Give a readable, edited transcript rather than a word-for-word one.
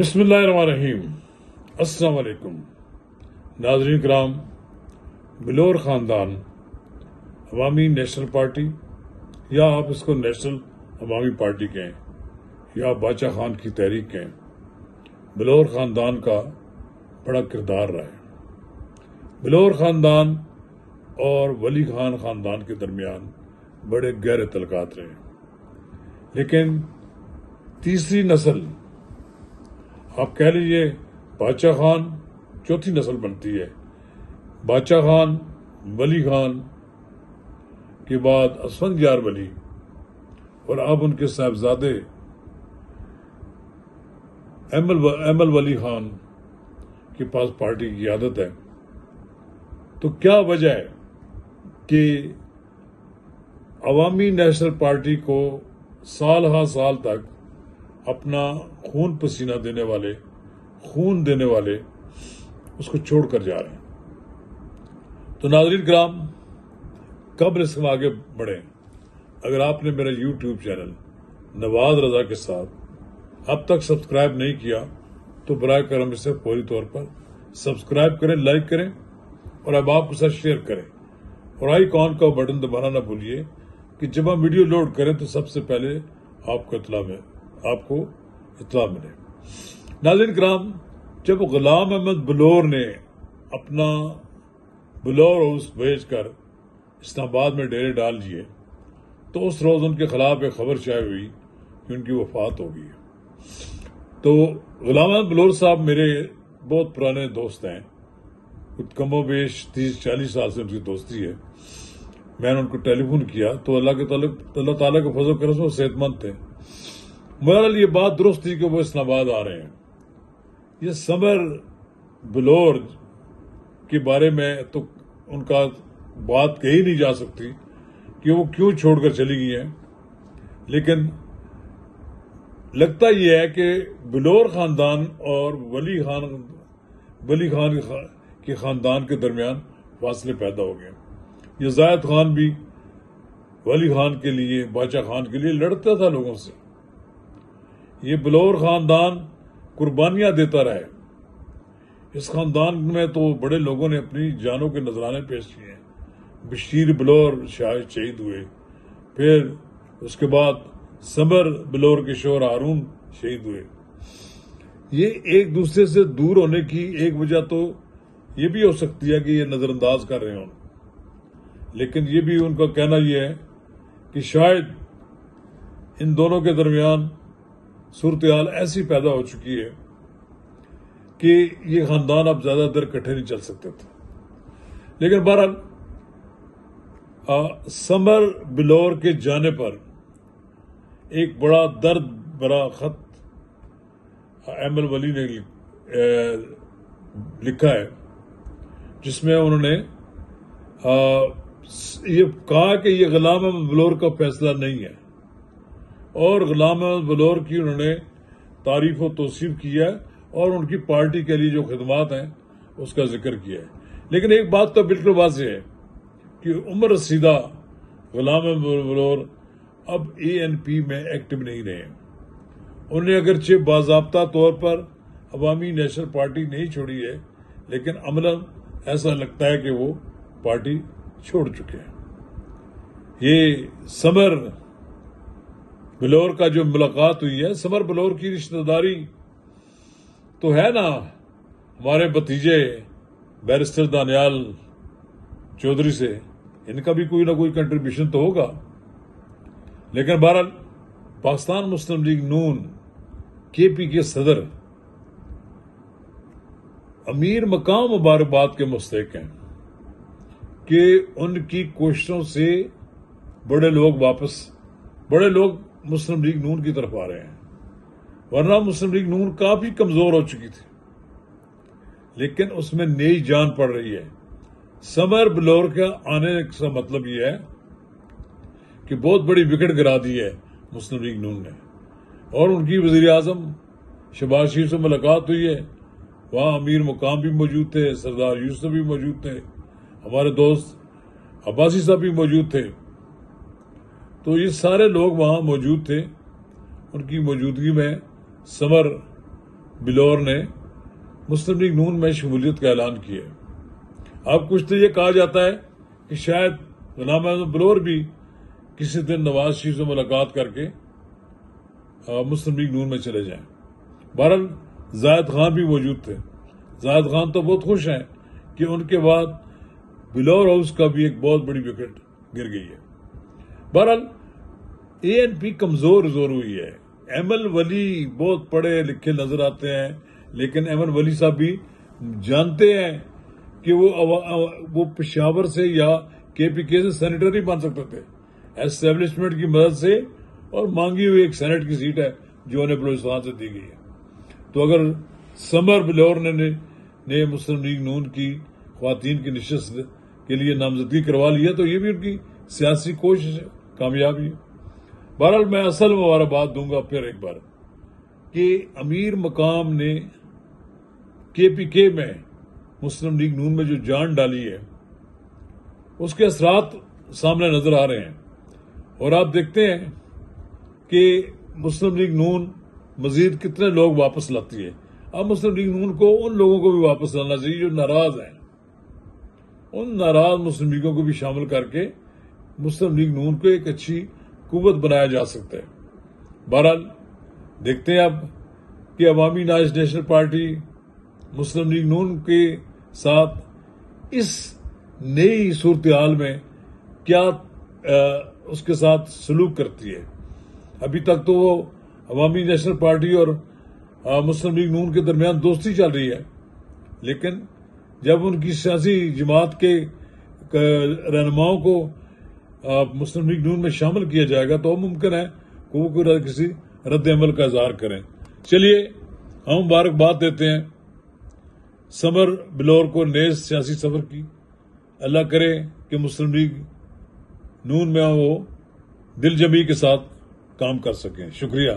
بسم اللہ الرحمن الرحیم۔ السلام علیکم ناظرین کرام۔ بلور خاندان عوامی نیشنل پارٹی، یا آپ اس کو نیشنل عوامی پارٹی کہیں یا باچا خان کی تحریک کہیں، بلور خاندان کا بڑا کردار رہا ہے۔ بلور خاندان اور ولی خان خاندان کے درمیان بڑے گہرے تعلقات رہے، لیکن تیسری نسل، آپ کہہ لیجئے باچا خان چوتھی نسل بنتی ہے۔ باچا خان، ولی خان کے بعد اسفندیار ولی، اور اب ان کے صاحبزادے ایمل ولی خان کے پاس پارٹی کی قیادت ہے۔ تو کیا وجہ ہے کہ عوامی نیشنل پارٹی کو سال ہا سال تک اپنا خون پسینہ دینے والے اس کو چھوڑ کر جا رہے ہیں؟ تو ناظرین کرام، قبل اس میں آگے بڑھیں، اگر آپ نے میرا یوٹیوب چینل نواز رضا کے ساتھ اب تک سبسکرائب نہیں کیا تو براہ کرم اسے فوری طور پر سبسکرائب کریں، لائک کریں، اور اب آپ کے ساتھ شیئر کریں، اور آئیکن کا بٹن دبانا نہ بھولیے کہ جب ہم ویڈیو لوڈ کریں تو سب سے پہلے آپ کو اطلاع ملے۔ ناظرین کرام، جب غلام احمد بلور نے اپنا بلور ہاؤس بیچ کر اسلام آباد میں ڈیرے ڈال لیے تو اس روز ان کے خلاف ایک خبر شائع ہوئی کہ ان کی وفات ہو گئی ہے۔ تو غلام احمد بلور صاحب میرے بہت پرانے دوست ہیں، کم و بیش 30-40 سال سے ان کی دوستی ہے۔ میں نے ان کو ٹیلی فون کیا تو اللہ تعالیٰ کے فضل و کرم سے وہ صحت مند تھے۔ بہرحال یہ بات درست تھی کہ وہ اسلام آباد آ رہے ہیں۔ یہ سمر بلور کے بارے میں تو ان کا بات کہی نہیں جا سکتی کہ وہ کیوں چھوڑ کر چلی گئی ہیں، لیکن لگتا یہ ہے کہ بلور خاندان اور ولی خان کے خاندان کے درمیان فاصلے پیدا ہو گئے۔ یہ زاہد خان بھی ولی خان کے لیے، باچا خان کے لیے لڑتا تھا لوگوں سے۔ یہ بلور خاندان قربانیاں دیتا رہے۔ اس خاندان میں تو بڑے لوگوں نے اپنی جانوں کے نذرانے پیش کیے ہیں۔ بشیر بلور شہید ہوئے، پھر اس کے بعد سمر بلور کے شوہر ہارون شہید ہوئے۔ یہ ایک دوسرے سے دور ہونے کی ایک وجہ تو یہ بھی ہو سکتی ہے کہ یہ نظر انداز کر رہے ہوں، لیکن یہ بھی ان کا کہنا یہ ہے کہ شاید ان دونوں کے درمیان صورتحال ایسی پیدا ہو چکی ہے کہ یہ خاندان اب زیادہ دیر اکٹھے نہیں چل سکتے تھے۔ لیکن بہرحال سمر بلور کے جانے پر ایک بڑا درد بھرا خط ایمل ولی نے لکھا ہے، جس میں انہوں نے یہ کہا کہ یہ غلام احمد بلور کا فیصلہ نہیں ہے، اور غلام احمد بلور کی انہوں نے تعریف و توصیف کیا ہے اور ان کی پارٹی کے لیے جو خدمات ہیں اس کا ذکر کیا ہے۔ لیکن ایک بات تو بالکل واضح ہے کہ عمر رسیدہ غلام احمد بلور اب ANP میں ایکٹیو نہیں رہے ہیں۔ انہوں نے اگرچہ باضابطہ طور پر عوامی نیشنل پارٹی نہیں چھوڑی ہے، لیکن عملاً ایسا لگتا ہے کہ وہ پارٹی چھوڑ چکے ہیں۔ یہ سمر بلور کا جو ملاقات ہوئی ہے، سمر بلور کی رشتہ داری تو ہے نا ہمارے بھتیجے بیرسٹر دانیال چودھری سے، ان کا بھی کوئی نہ کوئی کنٹریبیوشن تو ہوگا۔ لیکن بہرحال پاکستان مسلم لیگ نون KP کے صدر امیر مقام مبارکباد کے مستحق ہیں کہ ان کی کوششوں سے بڑے لوگ مسلم لیگ نون کی طرف آ رہے ہیں، ورنہ مسلم لیگ نون کافی کمزور ہو چکی تھی، لیکن اس میں نئی جان پڑ رہی ہے۔ سمر بلور کا آنے کا مطلب یہ ہے کہ بہت بڑی وکٹ گرا دی ہے مسلم لیگ نون نے، اور ان کی وزیر اعظم شہباز شریف سے ملاقات ہوئی ہے۔ وہاں امیر مقام بھی موجود تھے، سردار یوسف بھی موجود تھے، ہمارے دوست عباسی صاحب بھی موجود تھے۔ تو یہ سارے لوگ وہاں موجود تھے۔ ان کی موجودگی میں سمر بلور نے مسلم لیگ نون میں شمولیت کا اعلان کیا ہے۔ اب کچھ تو یہ کہا جاتا ہے کہ شاید غلام احمد بلور بھی کسی دن نواز شریف سے ملاقات کر کے مسلم لیگ نون میں چلے جائیں۔ بہرحال زاہد خان بھی موجود تھے۔ زاہد خان تو بہت خوش ہیں کہ ان کے بعد بلور ہاؤس کا بھی ایک بہت بڑی وکٹ گر گئی ہے۔ بہرحال ANP کمزور ہوئی ہے۔ ایمل ولی بہت پڑھے لکھے نظر آتے ہیں، لیکن ایمل ولی صاحب بھی جانتے ہیں کہ وہ پشاور سے یا KPK سے سینیٹر نہیں بن سکتے تھے، اسٹیبلشمنٹ کی مدد سے، اور مانگی ہوئی ایک سینٹ کی سیٹ ہے جو انہیں بلوچستان سے دی گئی ہے۔ تو اگر سمر بلور نے مسلم لیگ نون کی خواتین کی نشست کے لیے نامزدگی کروا لیا تو یہ بھی ان کی سیاسی کوشش ہے، کامیابی ہے۔ بہرحال میں اصل مبارکباد دوں گا پھر ایک بار کہ امیر مقام نے KPK میں مسلم لیگ نون میں جو جان ڈالی ہے اس کے اثرات سامنے نظر آ رہے ہیں، اور آپ دیکھتے ہیں کہ مسلم لیگ نون مزید کتنے لوگ واپس لاتی ہے۔ اب مسلم لیگ نون کو ان لوگوں کو بھی واپس لانا چاہیے جو ناراض ہیں، ان ناراض مسلم لیگوں کو بھی شامل کر کے مسلم لیگ نون کو ایک اچھی قوت بنایا جا سکتا ہے۔ بہرحال دیکھتے ہیں اب کہ عوامی نیشنل پارٹی مسلم لیگ نون کے ساتھ اس نئی صورتحال میں کیا اس کے ساتھ سلوک کرتی ہے۔ ابھی تک تو وہ عوامی نیشنل پارٹی اور مسلم لیگ نون کے درمیان دوستی چل رہی ہے، لیکن جب ان کی سیاسی جماعت کے رہنماؤں کو مسلم لیگ نون میں شامل کیا جائے گا تو ممکن ہے کہ وہ کسی رد عمل کا اظہار کریں۔ چلیے ہم مبارکباد دیتے ہیں سمر بلور کو نیز سیاسی سفر کی۔ اللہ کرے کہ مسلم لیگ نون میں وہ دل جمی کے ساتھ کام کر سکیں۔ شکریہ۔